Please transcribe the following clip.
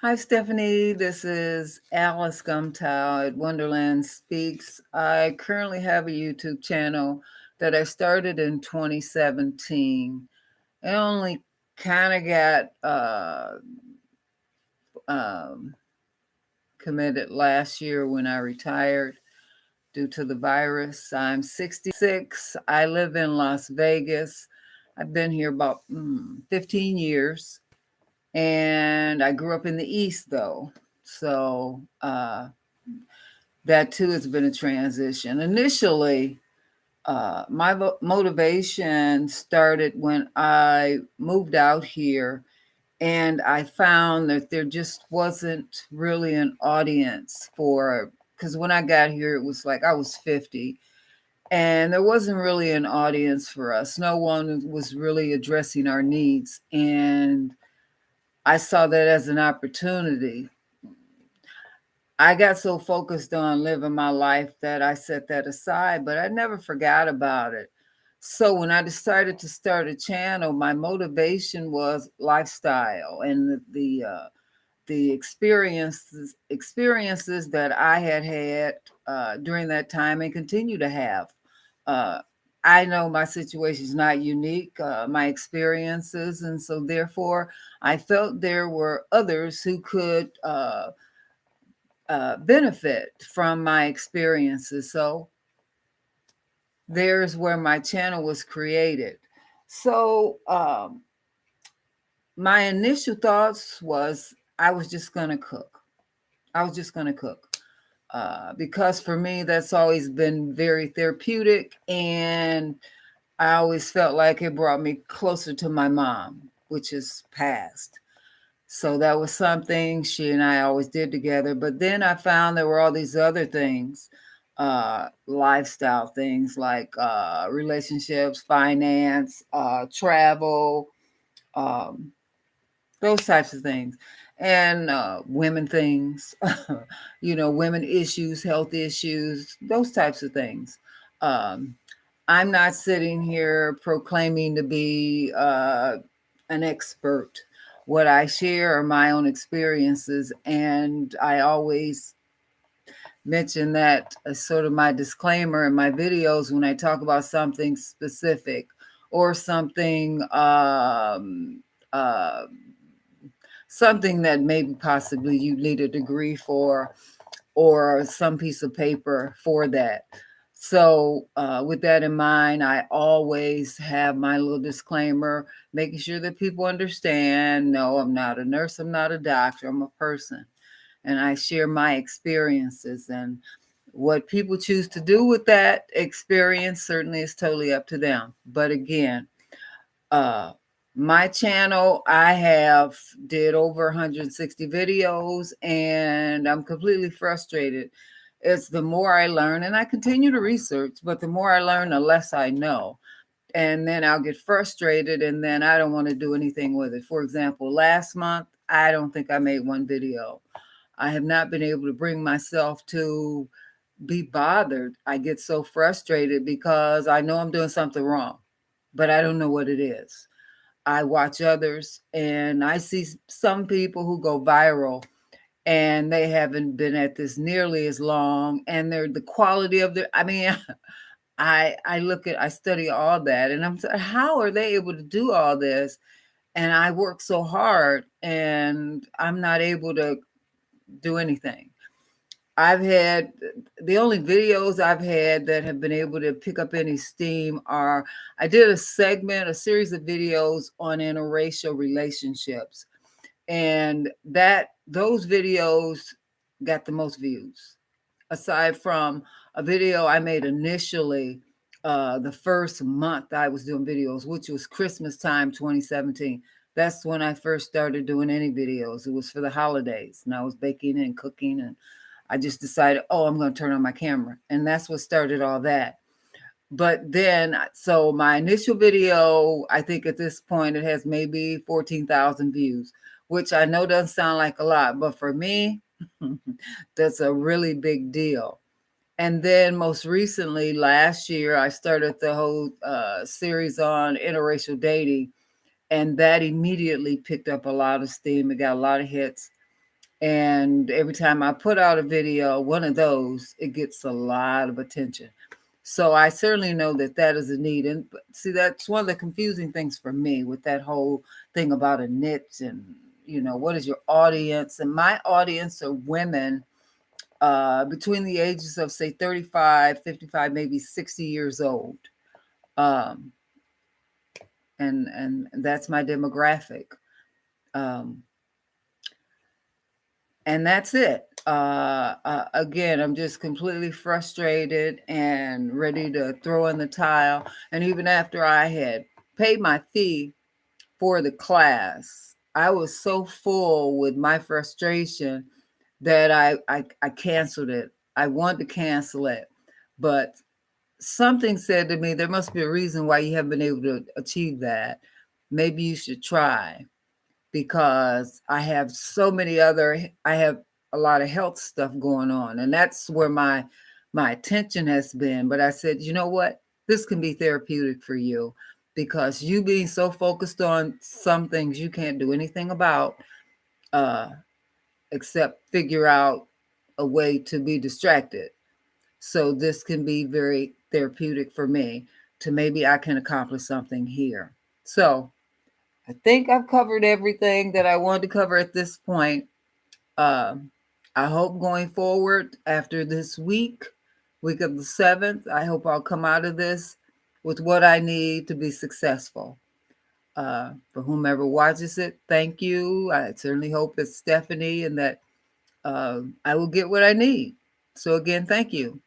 Hi, Stephanie. This is Alice Gumtow at Wonderland Speaks. I currently have a YouTube channel that I started in 2017. It only kind of got um, committed last year when I retired due to the virus. I'm 66. I live in Las Vegas. I've been here about 15 years, and I grew up in the East, though. So, that too has been a transition. Initially, my motivation started when I moved out here and I found that there just wasn't really an audience for, because when I got here, it was like I was 50 and there wasn't really an audience for us. No one was really addressing our needs. And I saw that as an opportunity. I got so focused on living my life that I set that aside, but I never forgot about it. So when I decided to start a channel, my motivation was lifestyle and the experiences that I had had during that time and continue to have. Uh, I know my situation is not unique, my experiences, and so therefore I felt there were others who could benefit from my experiences. So there's where my channel was created. So my initial thoughts was I was just going to cook. I was just going to cook. Because for me, that's always been very therapeutic. And I always felt like it brought me closer to my mom, which is passed. So that was something she and I always did together. But then I found there were all these other things, lifestyle things like relationships, finance, travel, um, those types of things, and women things, women issues, health issues, those types of things. Um, I'm not sitting here proclaiming to be an expert. What I share are my own experiences, and I always mention that as sort of my disclaimer in my videos when I talk about something specific or uh, something that maybe possibly you need a degree for or some piece of paper for that. So, with that in mind, I always have my little disclaimer, making sure that people understand no, I'm not a nurse, I'm not a doctor, I'm a person. And I share my experiences. And what people choose to do with that experience certainly is totally up to them. But again, uh, my channel, I have did over 160 videos and I'm completely frustrated. It's the more I learn and I continue to research, but the more I learn, the less I know. And then I'll get frustrated and then I don't want to do anything with it. For example, last month, I don't think I made one video. I have not been able to bring myself to be bothered. I get so frustrated because I know I'm doing something wrong, but I don't know what it is. I watch others and I see some people who go viral and they haven't been at this nearly as long and they're the quality of their I mean I study all that and how are they able to do all this and I work so hard and I'm not able to do anything. I've had the only videos I've had that have been able to pick up any steam are I did a series of videos on interracial relationships. And those videos got the most views. Aside from a video I made initially the first month I was doing videos, which was Christmas time 2017. That's when I first started doing any videos. It was for the holidays, and I was baking and cooking, and I just decided, oh, I'm going to turn on my camera. And that's what started all that. But then, so my initial video, I think at this point, it has maybe 14,000 views, which I know doesn't sound like a lot, but for me, that's a really big deal. And then most recently, last year, I started the whole series on interracial dating, and that immediately picked up a lot of steam. It got a lot of hits. And every time I put out a video, one of those, it gets a lot of attention. So I certainly know that that is a need. And see, that's one of the confusing things for me with that whole thing about a niche and, what is your audience? And my audience are women between the ages of, say, 35, 55, maybe 60 years old. Um, and that's my demographic. Um, and that's it. Again, I'm just completely frustrated and ready to throw in the towel. And even after I had paid my fee for the class, I was so full with my frustration that I canceled it. I wanted to cancel it, but something said to me, there must be a reason why you haven't been able to achieve that. Maybe you should try, because I have I have a lot of health stuff going on, and that's where my attention has been. But I said, you know what? This can be therapeutic for you, because you being so focused on some things you can't do anything about, uh, except figure out a way to be distracted. So this can be very therapeutic for me to maybe I can accomplish something here. So I think I've covered everything that I wanted to cover at this point. Um, I hope going forward after this week of the 7th, I hope I'll come out of this with what I need to be successful. For whomever watches it, thank you. I certainly hope it's Stephanie and that I will get what I need. So again, thank you.